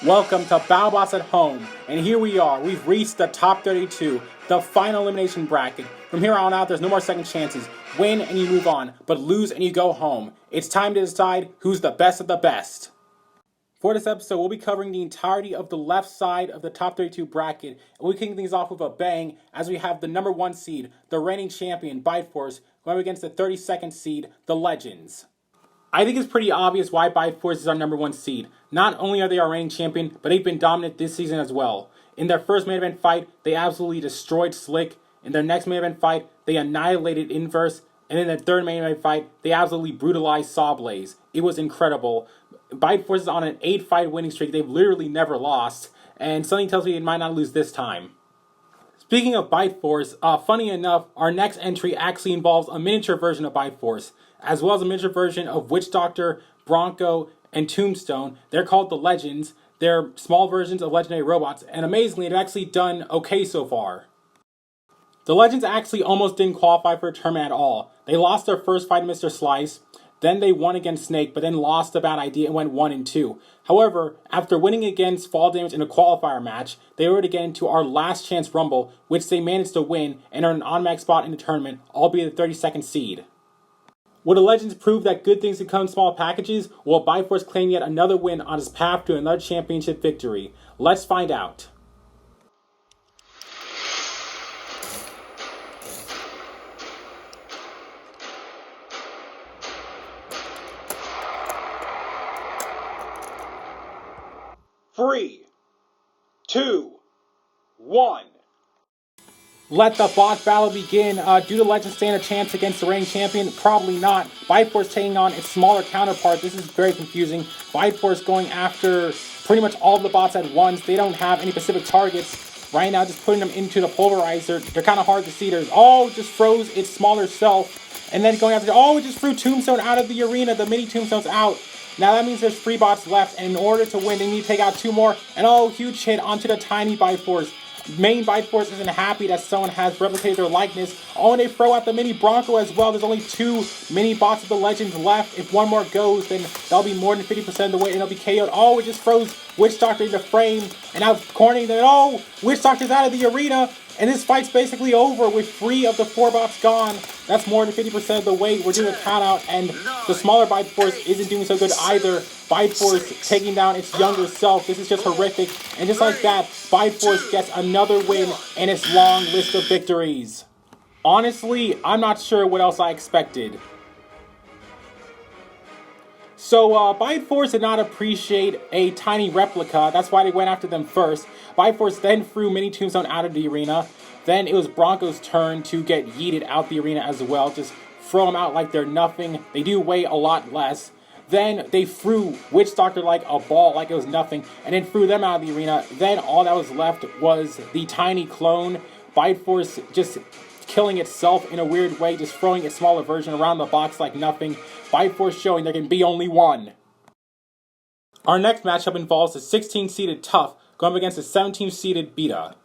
Welcome to BattleBots at Home, and here we are. We've reached the top 32, the final elimination bracket. From here on out, there's no more second chances. Win and you move on, but lose and you go home. It's time to decide who's the best of the best. For this episode, we'll be covering the entirety of the left side of the top 32 bracket, and we're kicking things off with a bang as we have the number 1 seed, the reigning champion, Byteforce, going up against the 32nd seed, the Legends. I think it's pretty obvious why Byteforce is our number 1 seed. Not only are they our reigning champion, but they've been dominant this season as well. In their first main event fight, they absolutely destroyed Slick. In their next main event fight, they annihilated Inverse. And in their third main event fight, they absolutely brutalized Sawblaze. It was incredible. Byteforce is on an 8-fight winning streak. They've literally never lost. And something tells me they might not lose this time. Speaking of Byteforce, funny enough, our next entry actually involves a miniature version of Byteforce, as well as a miniature version of Witch Doctor, Bronco, and Tombstone. They're called the Legends. They're small versions of legendary robots, and amazingly, they've actually done okay so far. The Legends actually almost didn't qualify for a tournament at all. They lost their first fight to Mr. Slice, then they won against Snake, but then lost a bad idea and went 1-2. However, after winning against Fall Damage in a qualifier match, they were to get into our last chance Rumble, which they managed to win and earn an automatic spot in the tournament, albeit the 32nd seed. Will the Legends prove that good things can come in small packages, or will Byteforce claim yet another win on his path to another championship victory? Let's find out. Three, 2, 1. Let the bot battle begin. Do the Legends stand a chance against the reigning champion? Probably not. Byteforce taking on its smaller counterpart. This is very confusing. Byteforce going after pretty much all of the bots at once. They don't have any specific targets. Right now, just putting them into the pulverizer. They're kind of hard to see. Just froze its smaller self. And then going after, it just threw Tombstone out of the arena. The mini Tombstone's out. Now that means there's 3 bots left, and in order to win, they need to take out 2 more. And huge hit onto the tiny Byteforce. Main Byteforce isn't happy that someone has replicated their likeness. And they throw out the mini Bronco as well. There's only 2 mini bots of the Legends left. If one more goes, then that'll be more than 50% of the way, and it'll be KO'd. It just froze Witch Doctor into frame. And now cornering that, Witch Doctor's out of the arena. And this fight's basically over with 3 of the 4 bots gone. That's more than 50% of the weight. We're doing a count out, and the smaller Byteforce isn't doing so good either. Byteforce taking down its younger self. This is just horrific. And just like that, Byteforce gets another win in its long list of victories. Honestly, I'm not sure what else I expected. So, Byteforce did not appreciate a tiny replica. That's why they went after them first. Byteforce then threw Mini Tombstone out of the arena. Then it was Bronco's turn to get yeeted out the arena as well. Just throw them out like they're nothing. They do weigh a lot less. Then they threw Witch Doctor like a ball, like it was nothing, and then threw them out of the arena. Then all that was left was the tiny clone. Byteforce just killing itself in a weird way, just throwing its smaller version around the box like nothing. Byteforce showing there can be only one. Our next matchup involves the 16-seeded Tough going up against the 17-seeded Beta.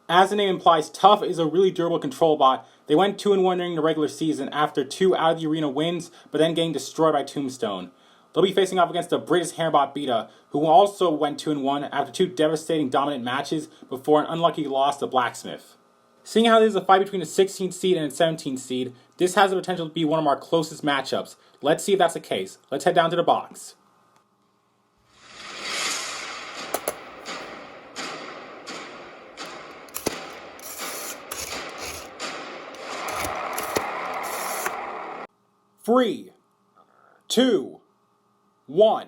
As the name implies, Tough is a really durable control bot. They went 2-1 during the regular season after 2 out of the arena wins, but then getting destroyed by Tombstone. They'll be facing off against the British Hairbot Beta, who also went 2-1 after 2 devastating dominant matches before an unlucky loss to Blacksmith. Seeing how this is a fight between the 16th seed and the 17th seed, this has the potential to be one of our closest matchups. Let's see if that's the case. Let's head down to the box. Three, 2, 1.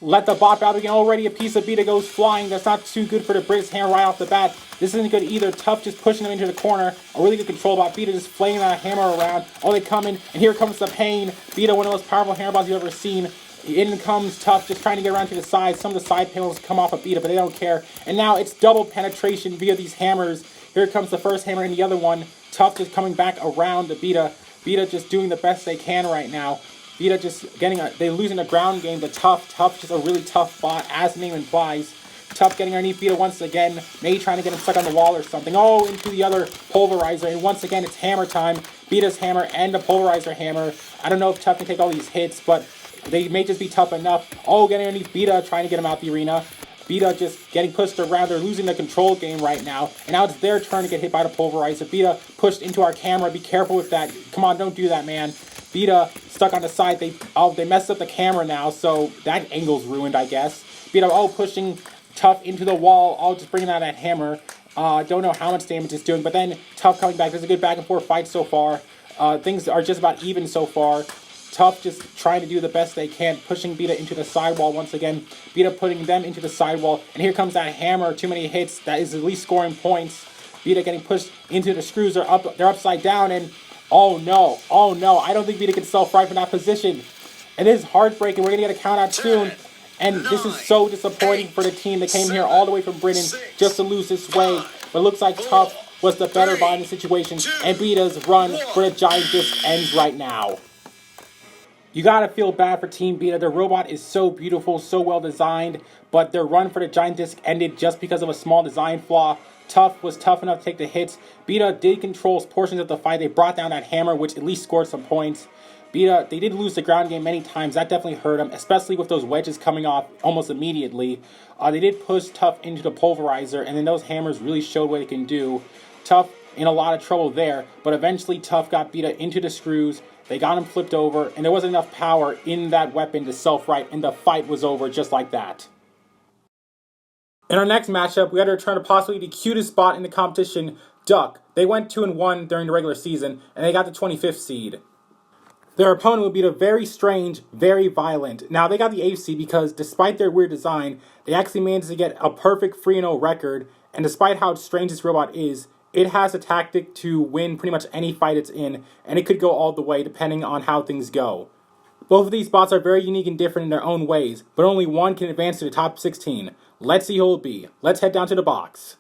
Let the bot battle begin. Already a piece of Beta goes flying. That's not too good for the British Hammer right off the bat. This isn't good either. Tough just pushing them into the corner. A really good control bot. Beta just flinging that hammer around. They come in, and here comes the pain. Beta, one of the most powerful hammer bots you've ever seen. In comes Tough, just trying to get around to the side. Some of the side panels come off of Beta, but they don't care. And now it's double penetration via these hammers. Here comes the first hammer and the other one. Tough just coming back around the Beta. Beta just doing the best they can right now. Beta just they're losing the ground game, but Tough just a really tough bot, as the name implies. Tough getting underneath Beta once again. Maybe trying to get him stuck on the wall or something. Into the other pulverizer, and once again it's hammer time. Beta's hammer and the pulverizer hammer. I don't know if Tough can take all these hits, but they may just be tough enough. Getting underneath Beta, trying to get him out the arena. Beta just getting pushed around. They're losing the control game right now. And now it's their turn to get hit by the pulverizer. Beta pushed into our camera. Be careful with that. Come on, don't do that, man. Beta stuck on the side. They messed up the camera now, so that angle's ruined, I guess. Beta, pushing Tough into the wall. Just bringing out that hammer. Don't know how much damage it's doing, but then Tough coming back. There's a good back and forth fight so far. Things are just about even so far. Tough just trying to do the best they can, pushing Beta into the sidewall once again. Beta putting them into the sidewall, and here comes that hammer. Too many hits. That is at least scoring points. Beta getting pushed into the screws. They're upside down, and oh no. I don't think Beta can self-right from that position. It is heartbreaking. We're gonna get a count out soon. And this is so disappointing for the team that came here all the way from Britain just to lose this way. But it looks like Tough was the better bot in the situation, and Beta's run for the giant disc ends right now. You gotta feel bad for Team Beta. Their robot is so beautiful, so well designed, but their run for the giant disc ended just because of a small design flaw. Tough was tough enough to take the hits. Beta did control portions of the fight. They brought down that hammer, which at least scored some points. Beta, they did lose the ground game many times. That definitely hurt them, especially with those wedges coming off almost immediately. They did push Tough into the pulverizer, and then those hammers really showed what it can do. Tough in a lot of trouble there, but eventually Tough got Beta into the screws. They got him flipped over, and there wasn't enough power in that weapon to self-right, and the fight was over just like that. In our next matchup, we had to return to possibly the cutest bot in the competition, Duck. They went 2-1 during the regular season, and they got the 25th seed. Their opponent would be the very strange, very violent. Now, they got the 8th seed because, despite their weird design, they actually managed to get a perfect 3-0 record, and despite how strange this robot is, it has a tactic to win pretty much any fight it's in, and it could go all the way depending on how things go. Both of these bots are very unique and different in their own ways, but only one can advance to the top 16. Let's see who it'll be. Let's head down to the box.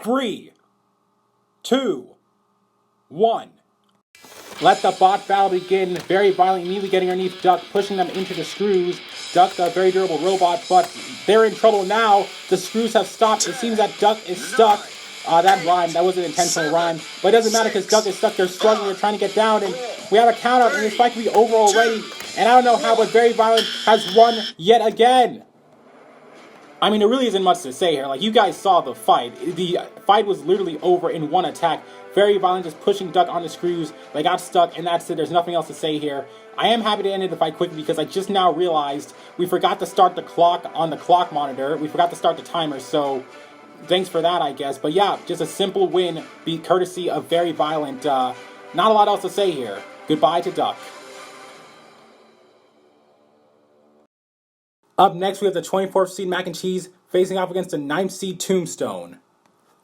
Three, 2, 1. Let the bot battle begin. Very violent, immediately getting underneath Duck, pushing them into the screws. Duck, a very durable robot, but they're in trouble now. The screws have stopped. It seems that Duck is stuck. That rhymed. That wasn't an intentional rhyme. But it doesn't matter because Duck is stuck. They're struggling. They're trying to get down. And we have a count out. And this fight could be over already. And I don't know how, but Very Violent has won yet again. I mean, there really isn't much to say here. Like, you guys saw the fight. The fight was literally over in one attack. Very Violent just pushing Duck on the screws. They got stuck, and that's it. There's nothing else to say here. I am happy to end the fight quickly because I just now realized we forgot to start the clock on the clock monitor. We forgot to start the timer, so thanks for that, I guess. But yeah, just a simple win, be courtesy of Very Violent. Not a lot else to say here. Goodbye to Duck. Up next, we have the 24th seed Mac and Cheese facing off against the 9th seed Tombstone.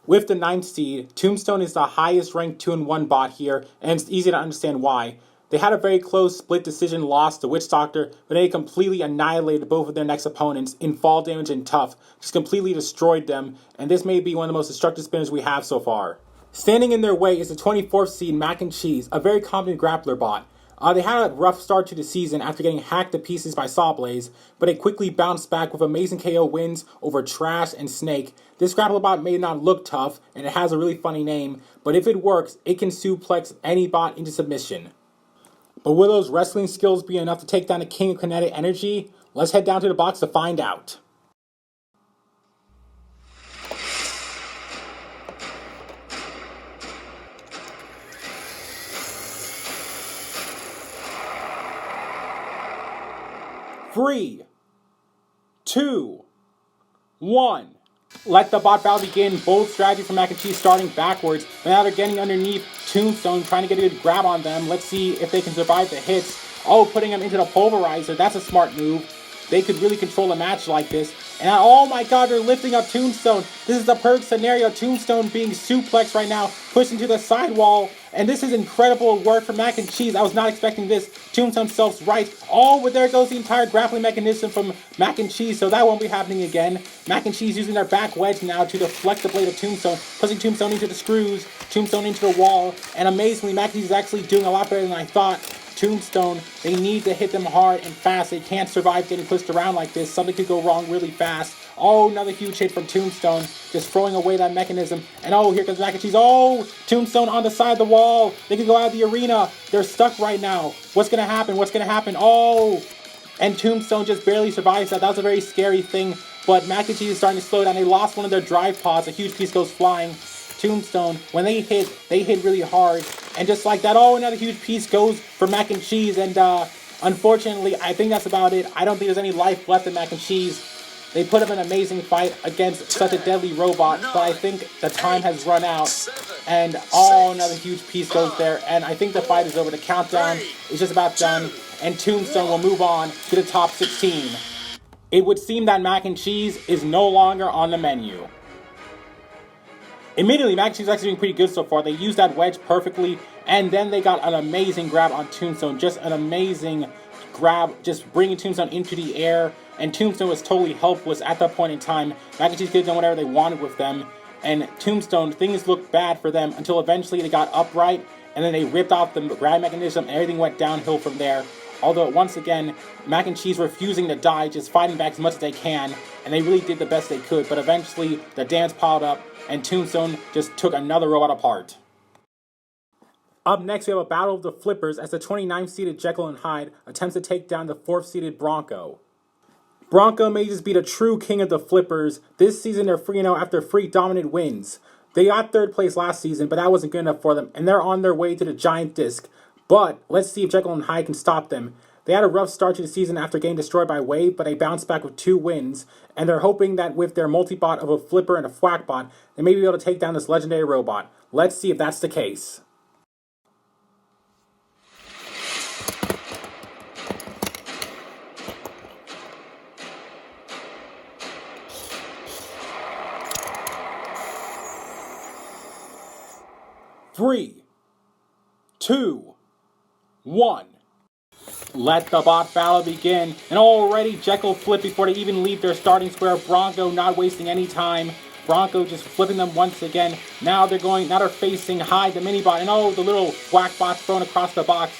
With the 9th seed, Tombstone is the highest ranked 2-1 bot here, and it's easy to understand why. They had a very close split decision loss to Witch Doctor, but they completely annihilated both of their next opponents in fall damage and tough, just completely destroyed them, and this may be one of the most destructive spinners we have so far. Standing in their way is the 24th seed Mac and Cheese, a very competent grappler bot. They had a rough start to the season after getting hacked to pieces by Sawblaze, but they quickly bounced back with amazing KO wins over Trash and Snake. This grappler bot may not look tough, and it has a really funny name, but if it works, it can suplex any bot into submission. But will those wrestling skills be enough to take down the King of Kinetic Energy? Let's head down to the box to find out. Three, 2, 1. Let the bot battle begin. Bold strategy from Mac and Cheese starting backwards. But now they're getting underneath Tombstone, trying to get a good grab on them. Let's see if they can survive the hits. Putting them into the pulverizer. That's a smart move. They could really control a match like this. And oh my god, they're lifting up Tombstone. This is the perfect scenario. Tombstone being suplexed right now, pushed into the sidewall. And this is incredible work for Mac and Cheese. I was not expecting this. Tombstone self's right. But there goes the entire grappling mechanism from Mac and Cheese, so that won't be happening again. Mac and Cheese using their back wedge now to deflect the blade of Tombstone, pushing Tombstone into the screws, Tombstone into the wall. And amazingly, Mac and Cheese is actually doing a lot better than I thought. Tombstone, they need to hit them hard and fast. They can't survive getting pushed around like this. Something could go wrong really fast. Oh, another huge hit from Tombstone, just throwing away that mechanism. And oh, here comes Mac and Cheese. Oh, Tombstone on the side of the wall. They can go out of the arena. They're stuck right now. What's going to happen? What's going to happen? Oh, and Tombstone just barely survives that. That was a very scary thing. But Mac and Cheese is starting to slow down. They lost one of their drive pods. A huge piece goes flying. Tombstone, when they hit really hard. And just like that, oh, another huge piece goes for Mac and Cheese. And unfortunately, I think that's about it. I don't think there's any life left in Mac and Cheese. They put up an amazing fight against such a deadly robot, but I think the time has run out. And oh, another huge piece goes there. And I think the fight is over. The countdown is just about done. And Tombstone will move on to the top 16. It would seem that Mac and Cheese is no longer on the menu. Admittedly, Mac and Cheese is actually doing pretty good so far. They used that wedge perfectly, and then they got an amazing grab on Tombstone. Just an amazing grab, just bringing Tombstone into the air, and Tombstone was totally helpless at that point in time. Mac and Cheese could have done whatever they wanted with them, and Tombstone, things looked bad for them until eventually they got upright, and then they ripped off the grab mechanism, and everything went downhill from there. Although, once again, Mac and Cheese refusing to die, just fighting back as much as they can, and they really did the best they could, but eventually the dance piled up, and Tombstone just took another robot apart. Up next, we have a battle of the flippers as the 29th-seeded Jekyll and Hyde attempts to take down the 4th-seeded Bronco. Bronco may just be the true king of the flippers. This season, they're 3-0 after 3 dominant wins. They got 3rd place last season, but that wasn't good enough for them, and they're on their way to the giant disc. But let's see if Jekyll and Hyde can stop them. They had a rough start to the season after getting destroyed by Wave, but they bounced back with 2 wins, and they're hoping that with their multi-bot of a flipper and a thwackbot, they may be able to take down this legendary robot. Let's see if that's the case. Three, 2, 1. Let the bot battle begin, and already Jekyll flipped before they even leave their starting square. Bronco not wasting any time. Bronco just flipping them once again. Now they're facing Hyde, the mini bot, and oh, the little whack bot thrown across the box.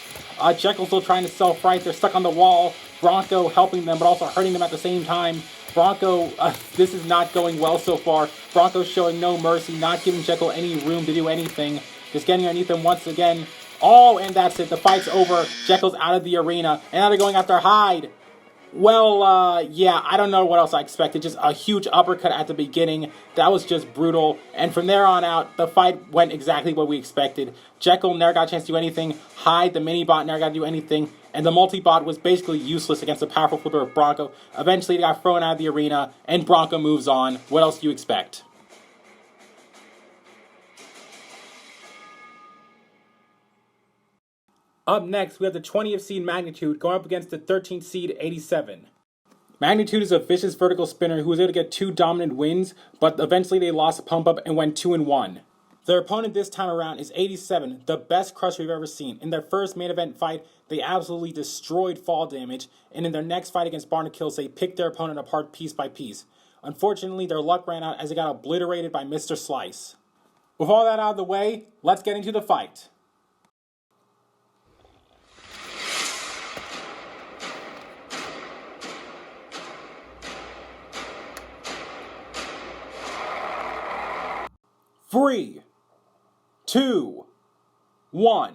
Jekyll still trying to self-right. They're stuck on the wall. Bronco helping them, but also hurting them at the same time. Bronco, this is not going well so far. Bronco showing no mercy, not giving Jekyll any room to do anything. Just getting underneath them once again. Oh, and that's it. The fight's over. Jekyll's out of the arena. And now they're going after Hyde. Well, yeah, I don't know what else I expected. Just a huge uppercut at the beginning. That was just brutal. And from there on out, the fight went exactly what we expected. Jekyll never got a chance to do anything. Hyde, the mini-bot, never got to do anything. And the multi-bot was basically useless against the powerful flipper of Bronco. Eventually, they got thrown out of the arena, and Bronco moves on. What else do you expect? Up next, we have the 20th seed Magnitude going up against the 13th seed 87. Magnitude is a vicious vertical spinner who was able to get 2 dominant wins, but eventually they lost a pump up and went 2-1. Their opponent this time around is 87, the best crusher we've ever seen. In their first main event fight, they absolutely destroyed Fall Damage, and in their next fight against Barnacles, they picked their opponent apart piece by piece. Unfortunately, their luck ran out as they got obliterated by Mr. Slice. With all that out of the way, let's get into the fight. Three, 2, 1.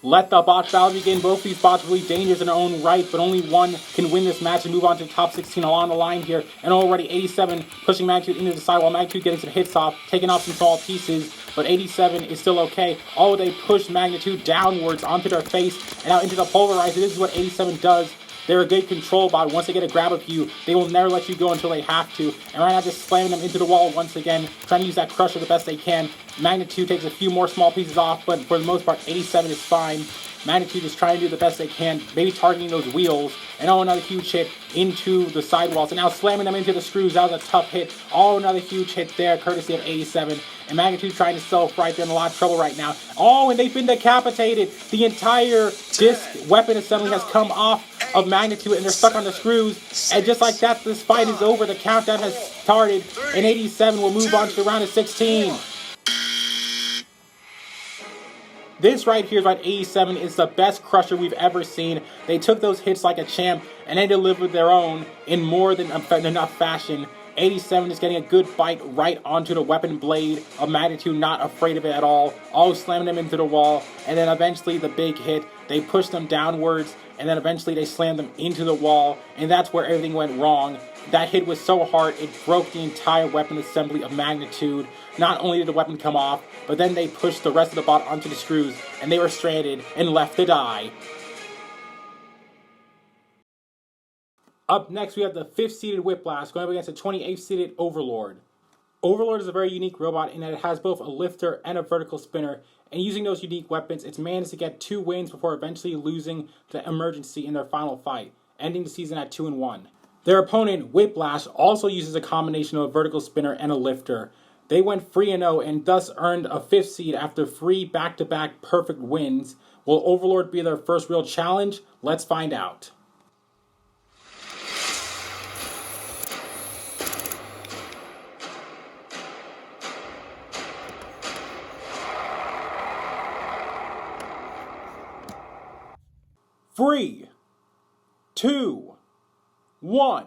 Let the bot battle begin. Both these bots are really dangerous in their own right, but only one can win this match and move on to the top 16 along the line here. And already 87 pushing Magnitude into the side while Magnitude getting some hits off, taking off some small pieces, but 87 is still okay. Oh, they push Magnitude downwards onto their face and out into the Polarizer. This is what 87 does. They're a good control bot. Once they get a grab of you, they will never let you go until they have to. And right now, just slamming them into the wall once again, trying to use that crusher the best they can. Magnitude takes a few more small pieces off, but for the most part, 87 is fine. Magnitude is trying to do the best they can, maybe targeting those wheels. And oh, another huge hit into the sidewalls. And now slamming them into the screws. That was a tough hit. Oh, another huge hit there, courtesy of 87. And Magnitude trying to self-right. They're in a lot of trouble right now. Oh, and they've been decapitated. The entire disc weapon assembly has come off of Magnitude, and they're stuck on the screws. And just like that, this fight is over. The countdown has started, and 87 will move on to the round of 16. This right here is right 87 is the best Crusher we've ever seen. They took those hits like a champ, and they delivered their own in more than enough fashion. 87 is getting a good bite right onto the weapon blade of magnitude, not afraid of it at all slamming them into the wall, and then eventually the big hit, they pushed them downwards, and then eventually they slammed them into the wall, and that's where everything went wrong. That hit was so hard, it broke the entire weapon assembly of magnitude. Not only did the weapon come off, but then they pushed the rest of the bot onto the screws, and they were stranded and left to die. Up next, we have the 5th-seeded Whiplash going up against the 28th-seeded Overlord. Overlord is a very unique robot in that it has both a lifter and a vertical spinner, and using those unique weapons, it's managed to get 2 wins before eventually losing to Emergency in their final fight, ending the season at 2-1. Their opponent, Whiplash, also uses a combination of a vertical spinner and a lifter. They went 3-0 and thus earned a 5th seed after 3 back-to-back perfect wins. Will Overlord be their first real challenge? Let's find out. Three, 2, 1.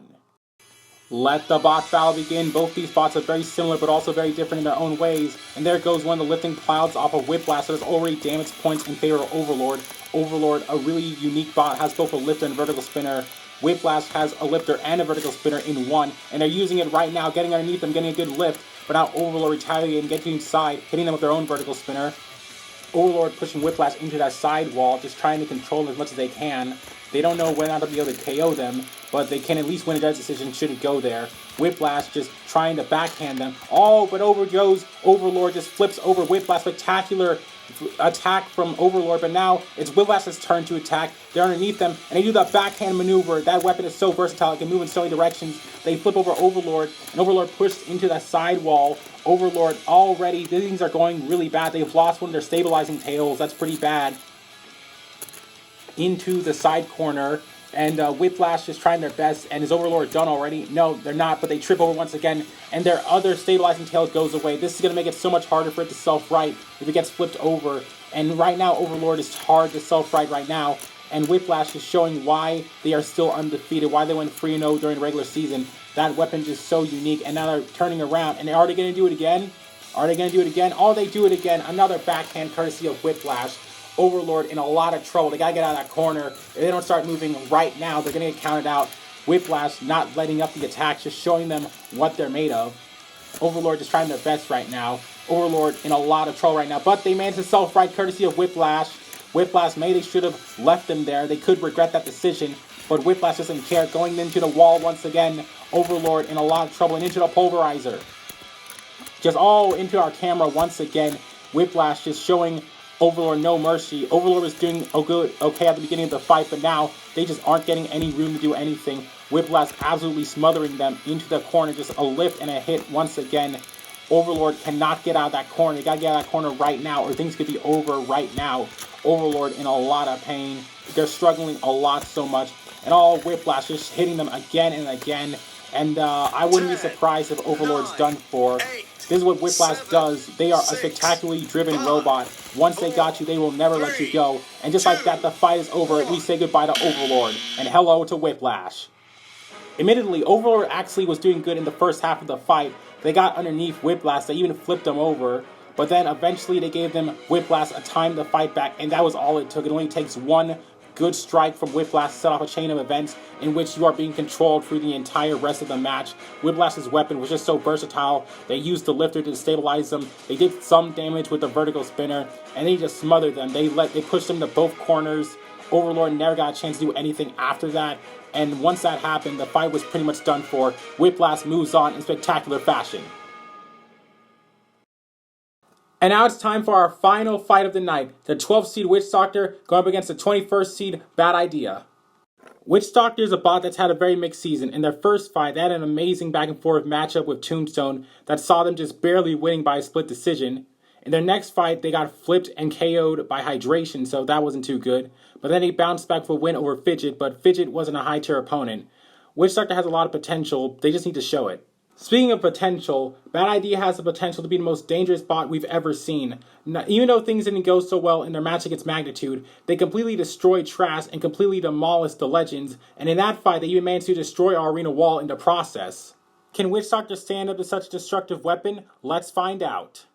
Let the bot battle begin. Both these bots are very similar but also very different in their own ways. And there goes one of the lifting clouds off of Whiplash that has already damaged points in favor of Overlord. Overlord, a really unique bot, has both a lifter and vertical spinner. Whiplash has a lifter and a vertical spinner in one, and they're using it right now, getting underneath them, getting a good lift. But now Overlord retaliating, getting inside, hitting them with their own vertical spinner. Overlord pushing Whiplash into that side wall, just trying to control them as much as they can. They don't know when to be able to KO them, but they can at least win a judge decision should it go there. Whiplash just trying to backhand them. Oh, but over goes Overlord, just flips over Whiplash. Spectacular attack from Overlord, but now it's Whiplash's turn to attack. They're underneath them, and they do that backhand maneuver. That weapon is so versatile, it can move in so many directions. They flip over Overlord, and Overlord pushed into that side wall. Overlord already, things are going really bad. They've lost one of their stabilizing tails. That's pretty bad. Into the side corner, and Whiplash is trying their best. And is Overlord done already? No, they're not, but they trip over once again, and their other stabilizing tail goes away. This is going to make it so much harder for it to self-right if it gets flipped over. And right now, Overlord is hard to self-right right now, and Whiplash is showing why they are still undefeated, why they went 3-0 during the regular season. That weapon is so unique, and now they're turning around, and are they going to do it again? Are they going to do it again? Oh, they do it again. Another backhand courtesy of Whiplash. Overlord in a lot of trouble. They got to get out of that corner. If they don't start moving right now, they're going to get counted out. Whiplash not letting up the attacks, just showing them what they're made of. Overlord just trying their best right now. Overlord in a lot of trouble right now, but they managed to self-right courtesy of Whiplash. Whiplash, maybe they should have left them there. They could regret that decision, but Whiplash doesn't care. Going into the wall once again. Overlord in a lot of trouble and into the pulverizer. Just all into our camera once again. Whiplash just showing Overlord no mercy. Overlord was doing okay at the beginning of the fight, but now they just aren't getting any room to do anything. Whiplash absolutely smothering them into the corner. Just a lift and a hit once again. Overlord cannot get out of that corner. They gotta get out of that corner right now, or things could be over right now. Overlord in a lot of pain. They're struggling a lot so much. And all Whiplash just hitting them again and again. And I wouldn't be surprised if Overlord's done for. This is what Whiplash does. They are a spectacularly driven robot. Once they got you, they will never let you go. And just like that, the fight is over. We say goodbye to Overlord. And hello to Whiplash. Admittedly, Overlord actually was doing good in the first half of the fight. They got underneath Whiplash. They even flipped them over. But then eventually they gave them Whiplash a time to fight back. And that was all it took. It only takes one good strike from Whiplash to set off a chain of events in which you are being controlled through the entire rest of the match. Whiplash's weapon was just so versatile. They used the lifter to stabilize them. They did some damage with the vertical spinner, and they just smothered them. They pushed them to both corners. Overlord never got a chance to do anything after that. And once that happened, the fight was pretty much done for. Whiplash moves on in spectacular fashion. And now it's time for our final fight of the night. The 12th seed Witch Doctor going up against the 21st seed Bad Idea. Witch Doctor is a bot that's had a very mixed season. In their first fight, they had an amazing back and forth matchup with Tombstone that saw them just barely winning by a split decision. In their next fight, they got flipped and KO'd by Hydration, so that wasn't too good. But then they bounced back for a win over Fidget, but Fidget wasn't a high tier opponent. Witch Doctor has a lot of potential, they just need to show it. Speaking of potential, Bad Idea has the potential to be the most dangerous bot we've ever seen. Now, even though things didn't go so well in their match against Magnitude, they completely destroyed Trash and completely demolished the Legends, and in that fight they even managed to destroy our arena wall in the process. Can Witch Doctor stand up to such a destructive weapon? Let's find out.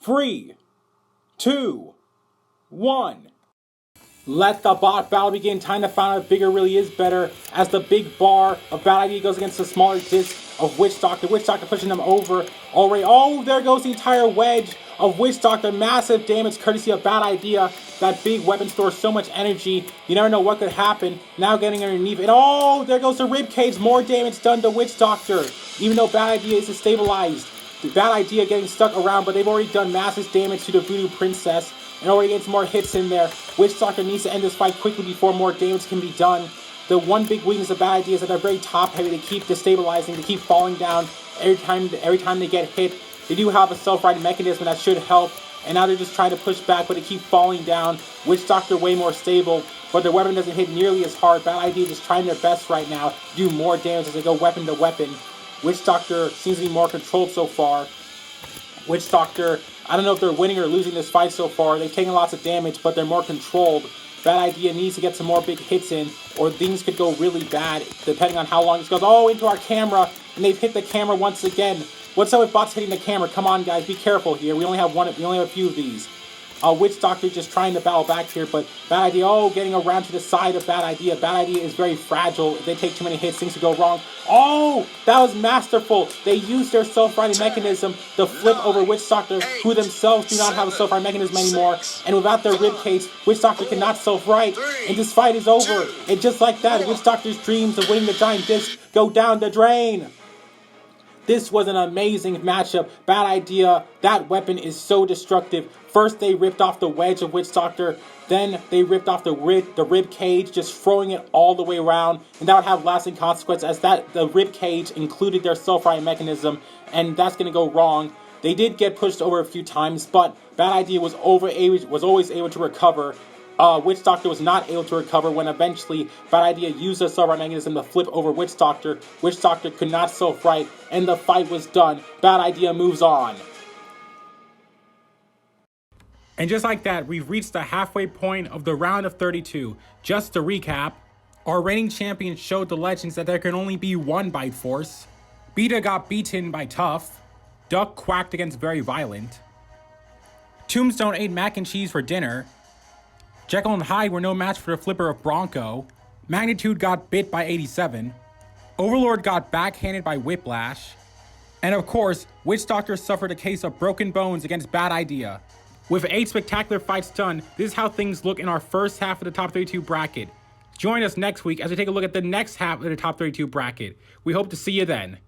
Three, two, one. Let the bot battle begin. Time to find out if bigger really is better. As the big bar of Bad Idea goes against the smaller disc of Witch Doctor. Witch Doctor pushing them over already. Oh, there goes the entire wedge of Witch Doctor. Massive damage courtesy of Bad Idea. That big weapon stores so much energy. You never know what could happen. Now getting underneath it. Oh, there goes the rib cage. More damage done to Witch Doctor. Even though Bad Idea is stabilized. The Bad Idea getting stuck around, but they've already done massive damage to the Voodoo Princess and already getting some more hits in there. Witch Doctor needs to end this fight quickly before more damage can be done. The one big weakness of Bad Idea is that they're very top heavy. They keep destabilizing, they keep falling down every time they get hit. They do have a self-righting mechanism that should help, and now they're just trying to push back, but they keep falling down. Witch Doctor way more stable, but their weapon doesn't hit nearly as hard. Bad Idea just trying their best right now to do more damage as they go weapon to weapon. Witch Doctor seems to be more controlled so far. Witch Doctor, I don't know if they're winning or losing this fight so far. They've taken lots of damage, but they're more controlled. Bad Idea needs to get some more big hits in, or things could go really bad, depending on how long this goes. Oh, into our camera, and they've hit the camera once again. What's up with bots hitting the camera? Come on, guys, be careful here. We only have a few of these. Witch Doctor just trying to battle back here, but Bad Idea, getting around to the side of Bad Idea. Bad Idea is very fragile. If they take too many hits, things could go wrong. Oh, that was masterful. They used their self-righting mechanism to flip over Witch Doctor, who themselves do not have a self-righting mechanism anymore. And without their ribcage, Witch Doctor cannot self-right. And this fight is over. And just like that, Witch Doctor's dreams of winning the giant disc go down the drain. This was an amazing matchup. Bad Idea, that weapon is so destructive. First they ripped off the wedge of Witch Doctor, then they ripped off the rib cage, just throwing it all the way around, and that would have lasting consequences as the rib cage included their self-righting mechanism, and that's going to go wrong. They did get pushed over a few times, but Bad Idea was always able to recover. Witch Doctor was not able to recover when eventually Bad Idea used a self-right mechanism to flip over Witch Doctor. Witch Doctor could not self-right, and the fight was done. Bad Idea moves on. And just like that, we've reached the halfway point of the round of 32. Just to recap, our reigning champion showed the Legends that there can only be one Bite Force. Beta got beaten by Tough. Duck quacked against Very Violent. Tombstone ate mac and cheese for dinner. Jekyll and Hyde were no match for the flipper of Bronco. Magnitude got bit by 87. Overlord got backhanded by Whiplash. And of course, Witch Doctor suffered a case of broken bones against Bad Idea. With 8 spectacular fights done, this is how things look in our first half of the top 32 bracket. Join us next week as we take a look at the next half of the top 32 bracket. We hope to see you then.